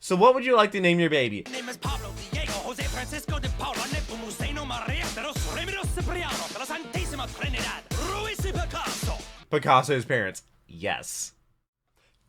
So what would you like to name your baby? My name is Pablo Picasso, Jose Francisco de Paula, Nepomuceno Maria, de los Remedios Cipriano, de la Santísima Trinidad, Ruiz y Picasso. Picasso's parents. Yes.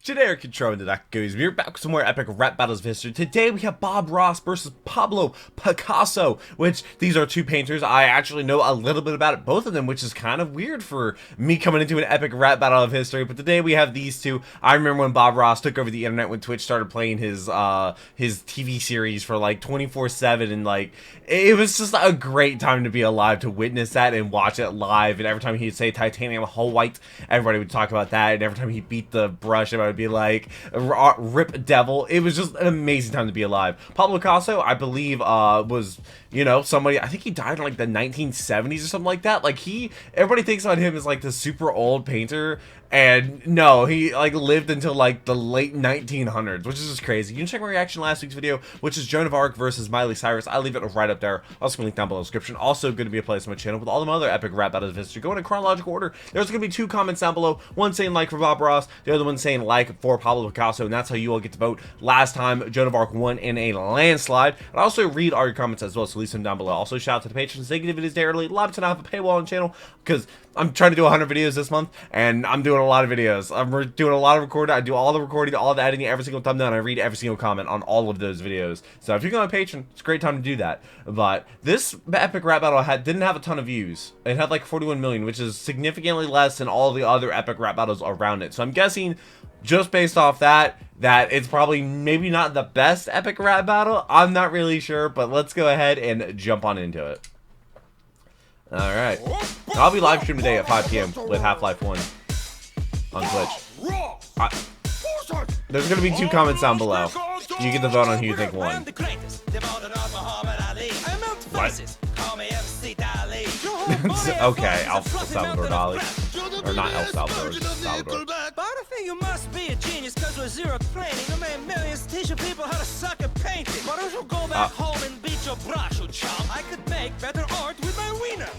Today our control into that goes. We're back with some more epic rap battles of history. Today we have Bob Ross versus Pablo Picasso, which these are two painters. I actually know a little bit about both of them, which is kind of weird for me coming into an epic rap battle of history. But today we have these two. I remember when Bob Ross took over the internet when Twitch started playing his TV series for like 24/7, and like it was just a great time to be alive to witness that and watch it live. And every time he'd say titanium whole white, everybody would talk about that. And every time he beat the brush, everybody would be like, rip devil. It was just an amazing time to be alive. Pablo Picasso, I believe, was, you know, somebody, I think he died in like the 1970s or something like that. Like everybody thinks about him as like the super old painter, and no, he like lived until like the late 1900s, which is just crazy. You can check my reaction to last week's video, which is Joan of Arc versus Miley Cyrus. I leave it right up there. Also gonna link down below in the description. Also going to be a place on my channel with all the other epic rap battles of history. Go in chronological order. There's going to be two comments down below. One saying like for Bob Ross, the other one saying like for Pablo Picasso, and that's how you all get to vote. Last time, Joan of Arc won in a landslide. I also read all your comments as well, so leave them down below. Also, shout out to the patrons. They give videos daily. Live tonight, have a paywall on the channel because I'm trying to do 100 videos this month, and I'm doing a lot of videos. I'm doing a lot of recording. I do all the recording, all the editing, every single thumbnail, and I read every single comment on all of those videos. So if you're going to Patreon, it's a great time to do that. But this epic rap battle didn't have a ton of views. It had like 41 million, which is significantly less than all the other epic rap battles around it. So I'm guessing, just based off that it's probably maybe not the best epic rap battle. I'm not really sure, but let's go ahead and jump on into it. Alright. I'll be live streaming today at 5 p.m. with Half-Life 1 on Twitch. There's going to be two comments down below. You get to vote on who you think won. What? Okay, El Salvador Dali. Or not El Salvador, Salvador. But I think you must be a genius because with zero training, you made millions teaching people how to suck at painting. Why don't you go back home and beat your brush, you chump? I could make better art with my wiener.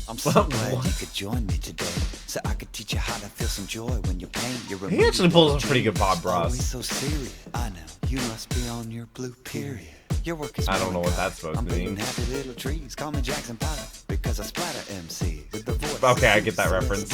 I'm so glad you could join me today, so I could teach you how to feel some joy when you paint. He actually pulls a pretty good Bob Ross. So serious. I know you must be on your blue period. Your work is I don't know what that's supposed to mean. Happy little trees, call me Jackson Potter, because I splatter MC with the voice. Okay, I get that reference.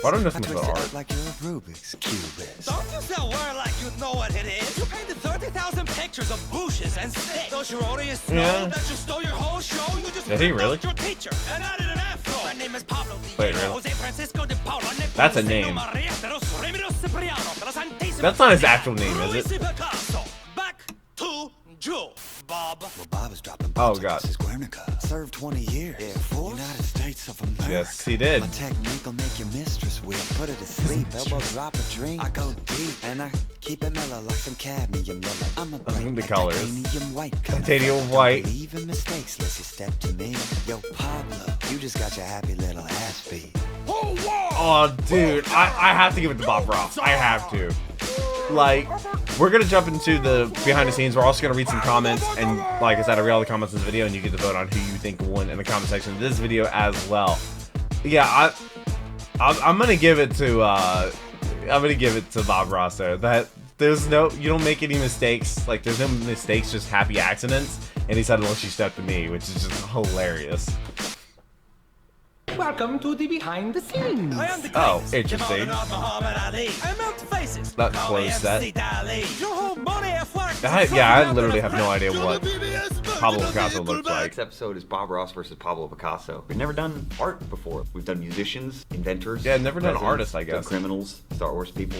Why don't you listen to the art? Like you're a Rubik's Cube. Don't you sell word like you know what it is? You painted 30,000 pictures of bushes and sticks. Don't you already know that you stole your whole show? You just did he really? Your teacher and added an afro. My name is Pablo Wait, really? Jose Francisco de Paula, that's a name. That's not his actual name, is it? Back to Joe. Bob. Well, Bob is dropping oh god. Guernica. Served 20 years. Air Force. United States of America. Yes, he did. My technique will make your mistress weak. Put her to sleep. Elbow drop a drink. I go deep and I keep it mellow like some cadmium yellow. I'm a bright the colors. titanium white. Titanium white. Even mistakes unless you step to me. Yo, Pablo, you just got your happy little ass beat. Oh, dude, I have to give it to Bob Ross. I have to. Like, we're gonna jump into the behind the scenes. We're also gonna read some comments, and like I said, I read all the comments in this video, and you get to vote on who you think won in the comment section of this video as well. Yeah, I'm gonna give it to Bob Ross there. That there's no, you don't make any mistakes. Like, there's no mistakes, just happy accidents. And he said, unless you step to me, which is just hilarious. Welcome to the behind the scenes. Oh, interesting. That closed set. I literally have no idea what Pablo Picasso looks like. This episode is Bob Ross versus Pablo Picasso. We've never done art before. We've done musicians, inventors. Yeah, never done artists, I guess. Criminals, Star Wars people.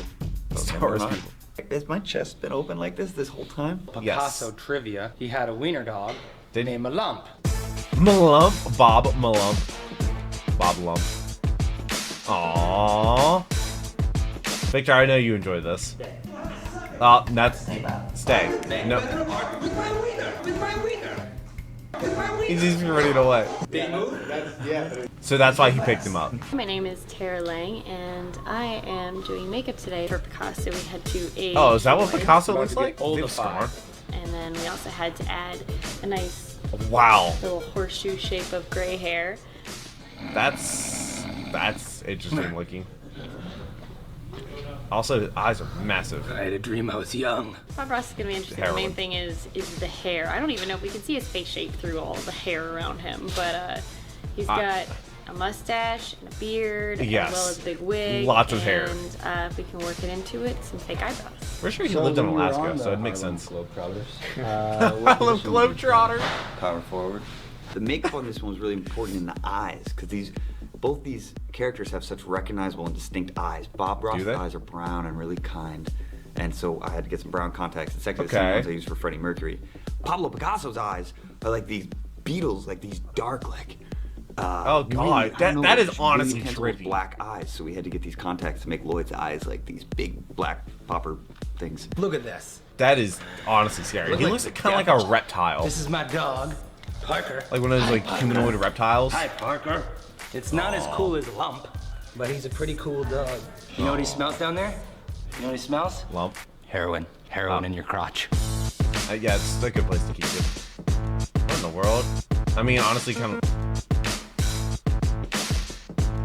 Star Wars people. Has my chest been open like this whole time? Picasso trivia. He had a wiener dog named Malump. Malump? Bob Malump. Bob Lump. Aww. Victor, I know you enjoy this. That's stay. No. He's running away. So that's why he picked him up. My name is Tara Lang, and I am doing makeup today for Picasso. We had to age. Oh, is that what Picasso looks like? And then we also had to add a nice little horseshoe shape of gray hair. That's interesting looking. Also, his eyes are massive. I had a dream I was young. Bob Ross is gonna be interesting. The main thing is the hair. I don't even know if we can see his face shape through all the hair around him, but he's got a mustache and a beard, as well as a big wig. Lots of hair. And if we can work it into it, some fake eyebrows. We're sure he lived in Alaska, so it makes sense. Globetrotters. Harlem Globetrotters. Power forward. The makeup on this one was really important in the eyes, because both these characters have such recognizable and distinct eyes. Bob Ross's eyes are brown and really kind, and so I had to get some brown contacts. It's actually the same ones I used for Freddie Mercury. Pablo Picasso's eyes are like these beetles, like these dark, like oh god, that is honestly really trippy. Black eyes, so we had to get these contacts to make Lloyd's eyes like these big black popper things. Look at this. That is honestly scary. He looks kind of like a reptile. This is my dog, Parker. Like one of those like humanoid reptiles. Hi, Parker. It's not as cool as Lump, but he's a pretty cool dog. You know what he smells down there? You know what he smells? Lump. Heroin. Heroin in your crotch. Yeah, it's a good place to keep it. What in the world? I mean, honestly, kind of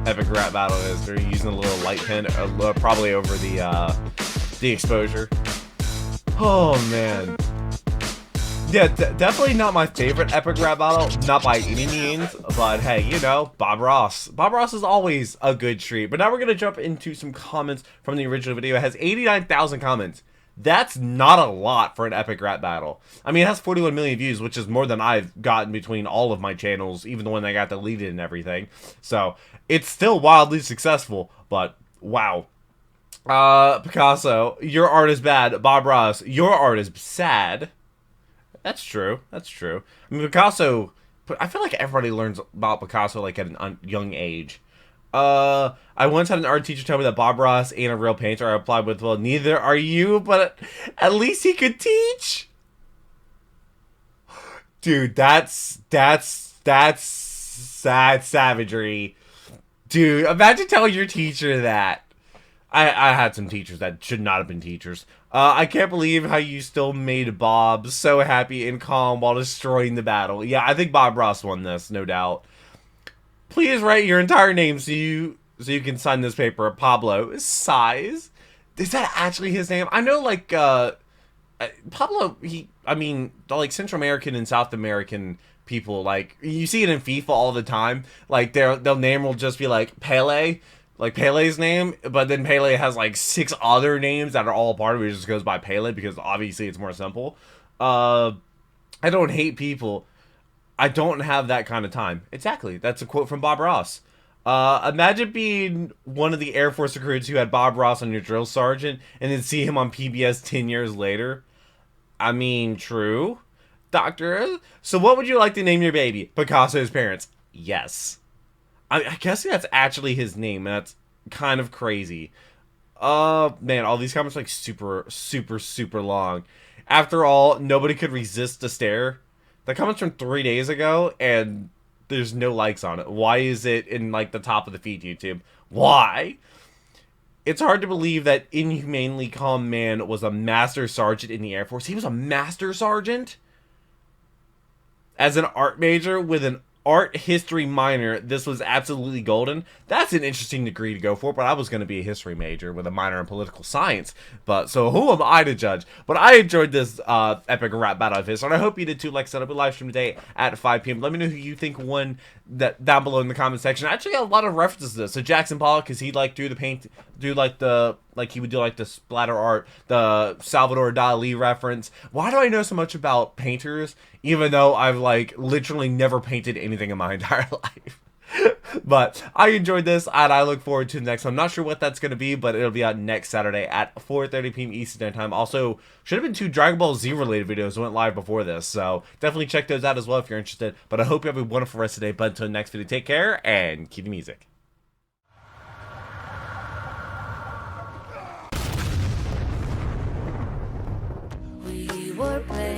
epic rap battle is. They're using a little light pen, probably over the exposure. Oh man. Yeah, definitely not my favorite epic rap battle, not by any means, but hey, you know, Bob Ross. Bob Ross is always a good treat. But now we're going to jump into some comments from the original video. It has 89,000 comments. That's not a lot for an epic rap battle. I mean, it has 41 million views, which is more than I've gotten between all of my channels, even the one that got deleted and everything. So, it's still wildly successful, but wow. Picasso, your art is bad. Bob Ross, your art is sad. That's true. That's true. I mean, Picasso, I feel like everybody learns about Picasso like at a young age. I once had an art teacher tell me that Bob Ross ain't a real painter. I replied with, well, neither are you, but at least he could teach. Dude, that's sad savagery. Dude, imagine telling your teacher that. I had some teachers that should not have been teachers. I can't believe how you still made Bob so happy and calm while destroying the battle. Yeah, I think Bob Ross won this, no doubt. Please write your entire name so you can sign this paper. Pablo. Size. Is that actually his name? I know, like, Pablo, I mean, the, like, Central American and South American people, like, you see it in FIFA all the time. Like, their name will just be, like, Pele. Like Pele's name, but then Pele has like 6 other names that are all part of it. It just goes by Pele because obviously it's more simple. I don't hate people. I don't have that kind of time. Exactly. That's a quote from Bob Ross. Imagine being one of the Air Force recruits who had Bob Ross on your drill sergeant and then see him on PBS 10 years later. I mean, true. Doctor, so what would you like to name your baby? Picasso's parents. Yes. I guess that's actually his name, and that's kind of crazy. Man, all these comments are like super long. After all, nobody could resist the stare. That comment's from 3 days ago, and there's no likes on it. Why is it in like the top of the feed, YouTube? Why? It's hard to believe that inhumanely calm man was a master sergeant in the Air Force. He was a master sergeant? As an art major with an art history minor, this was absolutely golden. That's an interesting degree to go for, but I was going to be a history major with a minor in political science. But so who am I to judge? But I enjoyed this epic rap battle of his, and I hope you did too. Like I said, I'll be live stream today at 5 p.m. Let me know who you think won that down below in the comment section. I actually got a lot of references to this. So Jackson Pollock, because he like he would do like the splatter art, the Salvador Dali reference. Why do I know so much about painters, even though I've like literally never painted anything in my entire life? But I enjoyed this, and I look forward to the next one. I'm not sure what that's going to be, but it'll be out next Saturday at 4:30 p.m. Eastern Standard Time. Also, should have been 2 Dragon Ball Z related videos that went live before this, so definitely check those out as well if you're interested. But I hope you have a wonderful rest of the day. But until the next video, take care and keep the music. We were playing